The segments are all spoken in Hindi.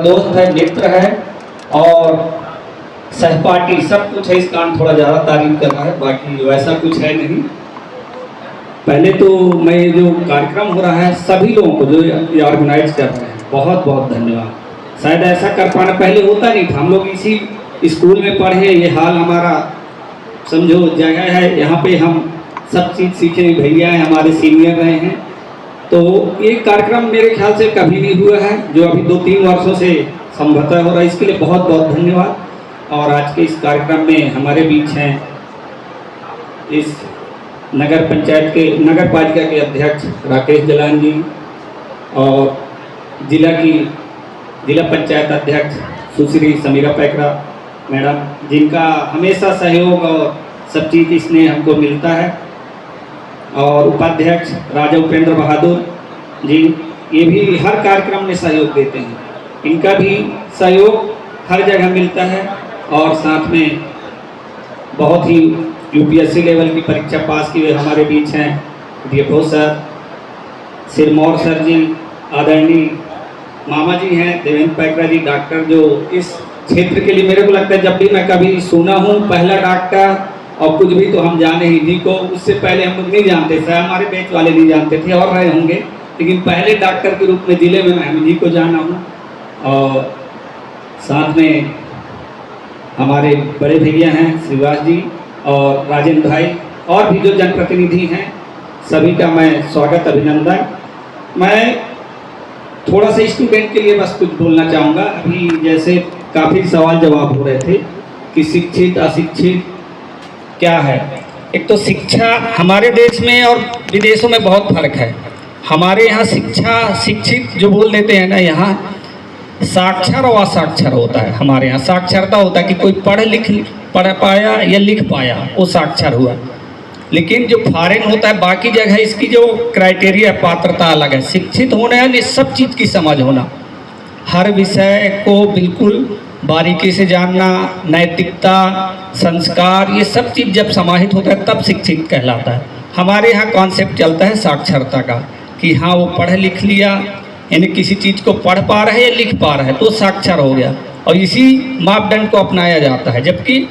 दोस्त है, मित्र है और सहपाठी सब कुछ है। इस कारण थोड़ा ज़्यादा तारीफ कर रहा है, बाकी वैसा कुछ है नहीं। पहले तो मैं जो कार्यक्रम हो रहा है सभी लोगों को जो ये ऑर्गेनाइज कर रहे हैं बहुत बहुत धन्यवाद। शायद ऐसा कर पाना पहले होता नहीं था। हम लोग इसी स्कूल में पढ़े, ये हाल हमारा समझो जगह है, यहाँ पे हम सब चीज़ सीखे। भैया हैं हमारे, सीनियर रहे हैं। तो ये कार्यक्रम मेरे ख्याल से कभी नहीं हुआ है जो अभी 2-3 वर्षों से संभवतः हो रहा है। इसके लिए बहुत बहुत धन्यवाद। और आज के इस कार्यक्रम में हमारे बीच हैं इस नगर पालिका के अध्यक्ष राकेश जलान जी और जिला पंचायत अध्यक्ष सुश्री समीरा पैकरा मैडम, जिनका हमेशा सहयोग और सब चीज़ स्नेह हमको मिलता है। और उपाध्यक्ष राजा उपेंद्र बहादुर जी, ये भी हर कार्यक्रम में सहयोग देते हैं। इनका भी सहयोग हर जगह मिलता है। और साथ में बहुत ही यूपीएससी लेवल की परीक्षा पास किए हमारे बीच हैं डीएफओ सर, सिरमौर सर जी, आदरणीय मामा जी हैं देवेंद्र पैकरा जी, डॉक्टर, जो इस क्षेत्र के लिए मेरे को लगता है जब भी मैं कभी सुना हूँ पहला डॉक्टर और कुछ भी तो हम जाने ही जी को। उससे पहले हम लोग नहीं जानते, शायद हमारे बैच वाले नहीं जानते थे और रहे होंगे, लेकिन पहले डॉक्टर के रूप में जिले में मैं जी को जाना हूँ। और साथ में हमारे बड़े भैया हैं श्रीवास जी और राजेंद्र भाई और भी जो जनप्रतिनिधि हैं, सभी का मैं स्वागत अभिनंदन। मैं थोड़ा सा स्टूडेंट के लिए बस कुछ बोलना चाहूँगा। अभी जैसे काफ़ी सवाल जवाब हो रहे थे कि शिक्षित अशिक्षित क्या है। एक तो शिक्षा हमारे देश में और विदेशों में बहुत फर्क है। हमारे यहाँ शिक्षा शिक्षित जो बोल देते हैं ना, यहाँ साक्षर और असाक्षर होता है। हमारे यहाँ साक्षरता होता है कि कोई पढ़ पाया या लिख पाया, वो साक्षर हुआ। लेकिन जो फॉरेन होता है बाकी जगह इसकी जो क्राइटेरिया पात्रता अलग है। शिक्षित होना यानी सब चीज़ की समझ होना, हर विषय को बिल्कुल बारीकी से जानना, नैतिकता, संस्कार, ये सब चीज़ जब समाहित होता है तब शिक्षित कहलाता है। हमारे यहाँ कॉन्सेप्ट चलता है साक्षरता का कि हाँ वो पढ़ लिख लिया, यानी किसी चीज़ को पढ़ पा रहा है या लिख पा रहा है तो साक्षर हो गया, और इसी मापदंड को अपनाया जाता है। जबकि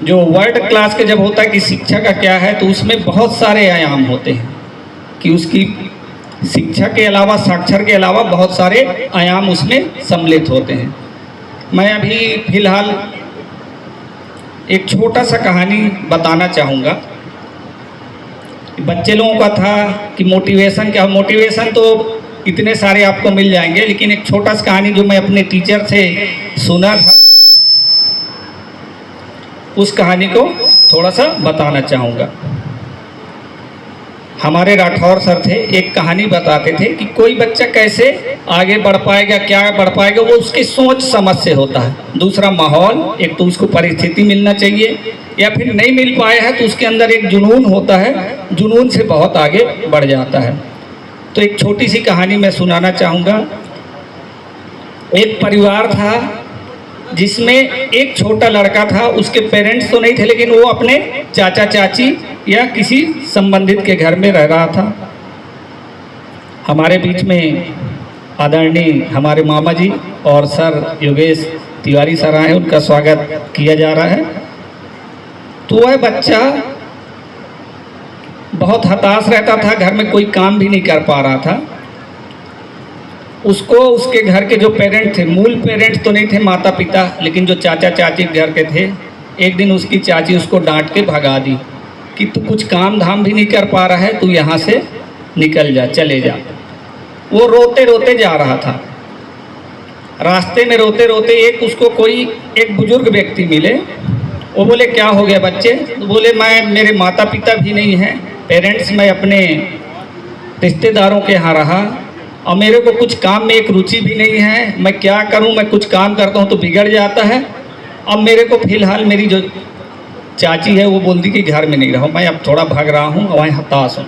जो वर्ल्ड क्लास के जब होता है कि शिक्षा का क्या है, तो उसमें बहुत सारे आयाम होते हैं कि उसकी शिक्षा के अलावा, साक्षर के अलावा बहुत सारे आयाम उसमें सम्मिलित होते हैं। मैं अभी फिलहाल एक छोटा सा कहानी बताना चाहूँगा। बच्चे लोगों का था कि मोटिवेशन क्या, मोटिवेशन तो इतने सारे आपको मिल जाएंगे, लेकिन एक छोटा सा कहानी जो मैं अपने टीचर से सुना था, उस कहानी को थोड़ा सा बताना चाहूँगा। हमारे राठौर सर थे, एक कहानी बताते थे कि कोई बच्चा कैसे आगे बढ़ पाएगा, क्या बढ़ पाएगा, वो उसकी सोच समझ से होता है। दूसरा माहौल, एक तो उसको परिस्थिति मिलना चाहिए, या फिर नहीं मिल पाया है तो उसके अंदर एक जुनून होता है, जुनून से बहुत आगे बढ़ जाता है। तो एक छोटी सी कहानी मैं सुनाना चाहूँगा। एक परिवार था जिसमें एक छोटा लड़का था। उसके पेरेंट्स तो नहीं थे, लेकिन वो अपने चाचा चाची या किसी संबंधित के घर में रह रहा था। हमारे बीच में आदरणीय हमारे मामा जी और सर योगेश तिवारी सर आए, उनका स्वागत किया जा रहा है। तो वह बच्चा बहुत हताश रहता था, घर में कोई काम भी नहीं कर पा रहा था। उसको उसके घर के जो पेरेंट थे, मूल पेरेंट्स तो नहीं थे माता पिता, लेकिन जो चाचा चाची घर के थे, एक दिन उसकी चाची उसको डांट के भगा दी कि तू कुछ काम धाम भी नहीं कर पा रहा है, तू यहाँ से निकल जा, चले जा। वो रोते रोते जा रहा था। रास्ते में रोते रोते उसको कोई एक बुजुर्ग व्यक्ति मिले। वो बोले क्या हो गया बच्चे? तो बोले मेरे माता पिता भी नहीं हैं, पेरेंट्स, मैं अपने रिश्तेदारों के यहाँ रहा और मेरे को कुछ काम में एक रुचि भी नहीं है। मैं क्या करूं, मैं कुछ काम करता हूं तो बिगड़ जाता है। अब मेरे को फिलहाल मेरी जो चाची है वो बोलती कि घर में नहीं रहो, मैं अब थोड़ा भाग रहा हूं, वहीं हताश हूं।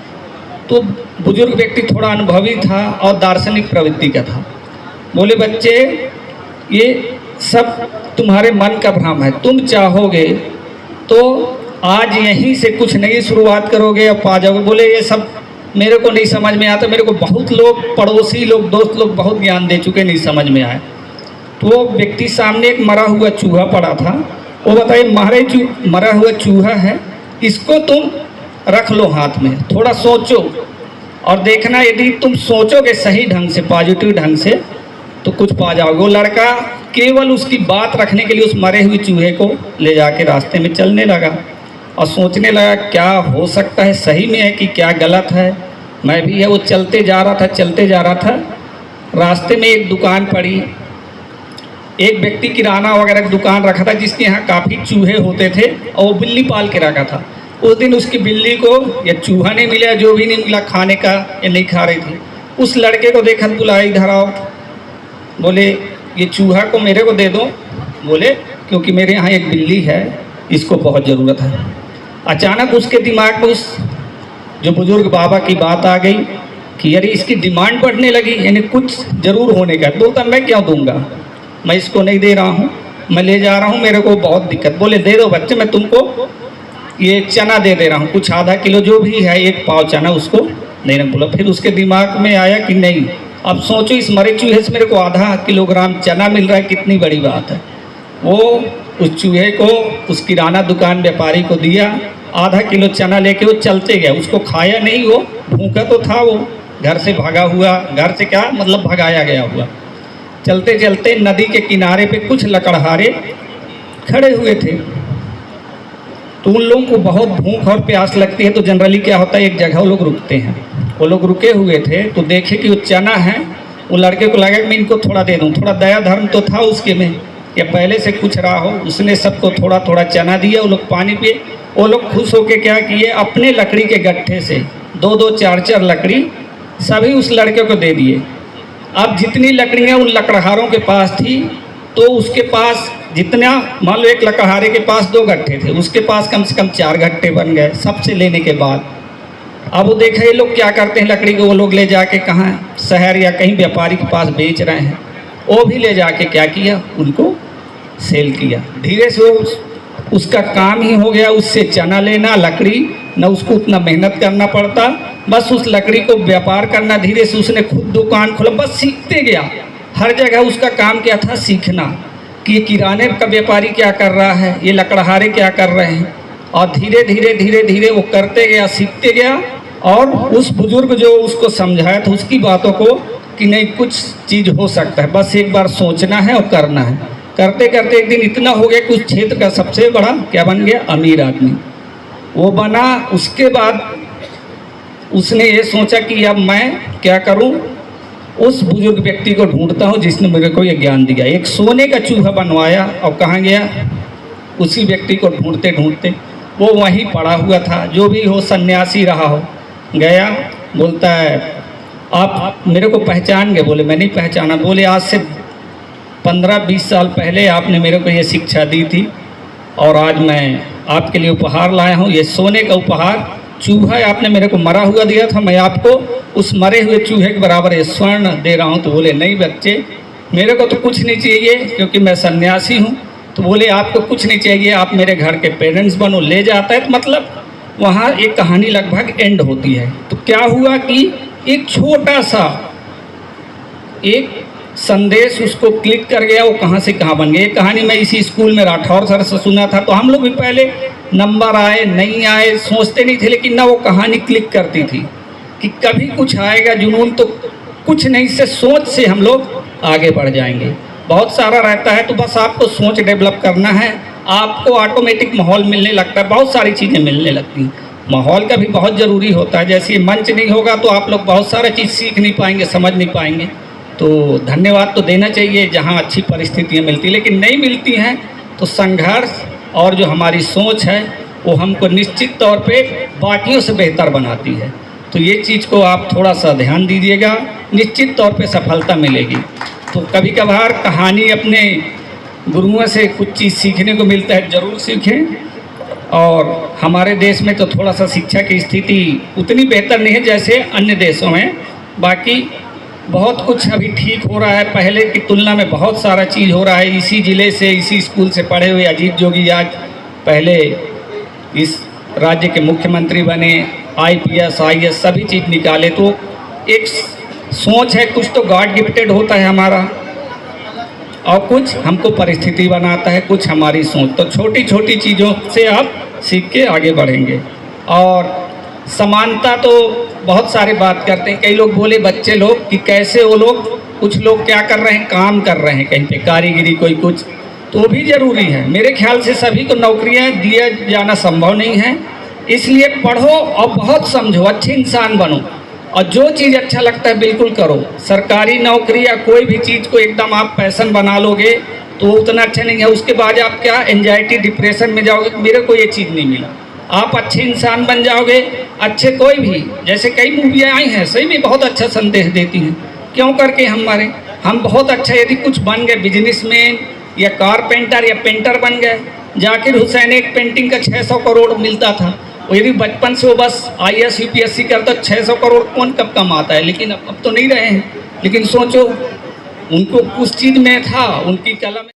तो बुजुर्ग व्यक्ति थोड़ा अनुभवी था और दार्शनिक प्रवृत्ति का था। बोले बच्चे, ये सब तुम्हारे मन का भ्रम है, तुम चाहोगे तो आज यहीं से कुछ नई शुरुआत करोगे और पा जाओगे। बोले ये सब मेरे को नहीं समझ में आता, मेरे को बहुत लोग, पड़ोसी लोग, दोस्त लोग बहुत ज्ञान दे चुके, नहीं समझ में आए। तो वो व्यक्ति सामने एक मरा हुआ चूहा पड़ा था। वो बताइए मरा हुआ चूहा है, इसको तुम रख लो हाथ में, थोड़ा सोचो और देखना, यदि तुम सोचोगे सही ढंग से, पॉजिटिव ढंग से, तो कुछ पा जाओगे। वो लड़का केवल उसकी बात रखने के लिए उस मरे हुए चूहे को ले जाके रास्ते में चलने लगा और सोचने लगा क्या हो सकता है, सही में है कि क्या गलत है। मैं भी है, वो चलते जा रहा था। रास्ते में एक दुकान पड़ी, एक व्यक्ति किराना वगैरह की दुकान रखा था जिसके यहाँ काफ़ी चूहे होते थे और वो बिल्ली पाल के रखा था। उस दिन उसकी बिल्ली को या चूहा नहीं मिला, जो भी नहीं मिला खाने का, या नहीं खा रही थी। उस लड़के को देखा, बुलाया, इधर आओ। बोले ये चूहा को मेरे को दे दो। बोले क्योंकि मेरे यहाँ एक बिल्ली है, इसको बहुत ज़रूरत है। अचानक उसके दिमाग में उस जो बुजुर्ग बाबा की बात आ गई कि अरे इसकी डिमांड बढ़ने लगी, यानी कुछ ज़रूर होने का। बोलता मैं क्या दूंगा, मैं इसको नहीं दे रहा हूँ, मैं ले जा रहा हूँ, मेरे को बहुत दिक्कत। बोले दे दो बच्चे, मैं तुमको ये चना दे रहा हूँ, कुछ आधा किलो जो भी है, 1 पाव चना उसको देना। बोला फिर उसके दिमाग में आया कि नहीं, अब सोचो इस मरे चूहे से मेरे को आधा किलोग्राम चना मिल रहा है, कितनी बड़ी बात है। वो उस चूहे को उस किराना दुकान व्यापारी को दिया, आधा किलो चना लेके वो चलते गया। उसको खाया नहीं, वो भूखा तो था, वो घर से भागा हुआ, घर से क्या मतलब भगाया गया हुआ। चलते चलते नदी के किनारे पे कुछ लकड़हारे खड़े हुए थे। तो उन लोगों को बहुत भूख और प्यास लगती है, तो जनरली क्या होता है, एक जगह वो लोग रुकते हैं। वो लोग रुके हुए थे तो देखे कि वो चना है। वो लड़के को लगा कि मैं इनको थोड़ा दे दूँ, थोड़ा दया धर्म तो था उसके में, या पहले से कुछ रहा हो। उसने सबको थोड़ा थोड़ा चना दिया, वो लोग पानी पिए। वो लोग खुश होके क्या किए, अपने लकड़ी के गट्ठे से 2-2, 4-4 लकड़ी सभी उस लड़के को दे दिए। अब जितनी लकड़ियाँ उन लकड़हारों के पास थी, तो उसके पास जितना, मान लो एक लकड़हारे के पास 2 गट्ठे थे, उसके पास कम से कम 4 गट्ठे बन गए सबसे लेने के बाद। अब वो देखा ये लोग क्या करते हैं, लकड़ी को वो लोग ले जाके कहाँ, शहर या कहीं व्यापारी के पास बेच रहे हैं। वो भी ले जाके क्या किया, उनको सेल किया। धीरे से उसका काम ही हो गया, उससे चना लेना, लकड़ी, न उसको उतना मेहनत करना पड़ता, बस उस लकड़ी को व्यापार करना। धीरे से उसने खुद दुकान खोला, बस सीखते गया। हर जगह उसका काम क्या था, सीखना कि ये किराने का व्यापारी क्या कर रहा है, ये लकड़हारे क्या कर रहे हैं। और धीरे धीरे धीरे धीरे वो करते गया, सीखते गया। और उस बुजुर्ग जो उसको समझाया था उसकी बातों को कि नहीं, कुछ चीज़ हो सकता है, बस एक बार सोचना है और करना है। करते करते एक दिन इतना हो गया कि उस क्षेत्र का सबसे बड़ा क्या बन गया, अमीर आदमी वो बना। उसके बाद उसने ये सोचा कि अब मैं क्या करूं, उस बुजुर्ग व्यक्ति को ढूंढता हूं जिसने मेरे को ये ज्ञान दिया। एक सोने का चूहा बनवाया और कहाँ गया, उसी व्यक्ति को ढूंढते ढूंढते वो वहीं पड़ा हुआ था, जो भी हो, सन्यासी रहा हो। गया, बोलता है आप मेरे को पहचान गए? बोले मैं नहीं पहचाना। बोले आज से 15-20 साल पहले आपने मेरे को ये शिक्षा दी थी और आज मैं आपके लिए उपहार लाया हूँ। ये सोने का उपहार चूहा आपने मेरे को मरा हुआ दिया था, मैं आपको उस मरे हुए चूहे के बराबर ये स्वर्ण दे रहा हूँ। तो बोले नहीं बच्चे, मेरे को तो कुछ नहीं चाहिए क्योंकि मैं सन्यासी हूँ। तो बोले आपको कुछ नहीं चाहिए, आप मेरे घर के पेरेंट्स बनो। ले जाता है तो मतलब वहाँ एक कहानी लगभग एंड होती है। तो क्या हुआ कि एक छोटा सा एक संदेश उसको क्लिक कर गया, वो कहाँ से कहाँ बन गया। ये कहानी मैं इसी स्कूल में राठौर सर से सुना था। तो हम लोग भी पहले नंबर आए नहीं आए सोचते नहीं थे, लेकिन ना वो कहानी क्लिक करती थी कि कभी कुछ आएगा जुनून, तो कुछ नहीं से सोच से हम लोग आगे बढ़ जाएंगे। बहुत सारा रहता है, तो बस आपको सोच डेवलप करना है, आपको ऑटोमेटिक माहौल मिलने लगता है, बहुत सारी चीज़ें मिलने लगती हैं। माहौल का भी बहुत ज़रूरी होता है। जैसे मंच नहीं होगा तो आप लोग बहुत सारा चीज़ सीख नहीं पाएंगे, समझ नहीं पाएंगे। तो धन्यवाद तो देना चाहिए जहाँ अच्छी परिस्थितियाँ मिलती, लेकिन नहीं मिलती हैं तो संघर्ष और जो हमारी सोच है वो हमको निश्चित तौर पे बाकियों से बेहतर बनाती है। तो ये चीज़ को आप थोड़ा सा ध्यान दीजिएगा, निश्चित तौर पे सफलता मिलेगी। तो कभी कभार कहानी अपने गुरुओं से कुछ चीज़ सीखने को मिलता है, ज़रूर सीखें। और हमारे देश में तो थोड़ा सा शिक्षा की स्थिति उतनी बेहतर नहीं है जैसे अन्य देशों में, बाकी बहुत कुछ अभी ठीक हो रहा है। पहले की तुलना में बहुत सारा चीज़ हो रहा है। इसी ज़िले से, इसी स्कूल से पढ़े हुए अजीत जोगी आज पहले इस राज्य के मुख्यमंत्री बने, IPS IAS सभी चीज़ निकाले। तो एक सोच है, कुछ तो गॉड गिफ्टेड होता है हमारा। और कुछ हमको परिस्थिति बनाता है, कुछ हमारी सोच। तो छोटी छोटी चीज़ों से आप सीख के आगे बढ़ेंगे। और समानता तो बहुत सारे बात करते हैं, कई लोग बोले बच्चे लोग कि कैसे वो लोग, कुछ लोग क्या कर रहे हैं, काम कर रहे हैं कहीं पे कारीगरी, कोई कुछ, तो भी ज़रूरी है। मेरे ख्याल से सभी को नौकरियां दिया जाना संभव नहीं है, इसलिए पढ़ो और बहुत समझो, अच्छे इंसान बनो, और जो चीज़ अच्छा लगता है बिल्कुल करो। सरकारी नौकरी या कोई भी चीज़ को एकदम आप पैशन बना लोगे तो उतना अच्छा नहीं है, उसके बाद आप क्या एंजाइटी डिप्रेशन में जाओगे, मेरे को ये चीज़ नहीं मिला। आप अच्छे इंसान बन जाओगे, अच्छे कोई भी, जैसे कई मूवियाँ आई हैं सही में बहुत अच्छा संदेश देती हैं, क्यों करके हम बहुत अच्छा यदि कुछ बन गए, बिजनेसमैन या कारपेंटर या पेंटर बन गए। जाकिर हुसैन एक पेंटिंग का 600 करोड़ मिलता था, और यदि बचपन से वो बस IAS UPSC करता, 600 करोड़ कौन कब कमाता है, लेकिन अब तो नहीं रहे हैं। लेकिन सोचो उनको उस चीज़ में था, उनकी कला में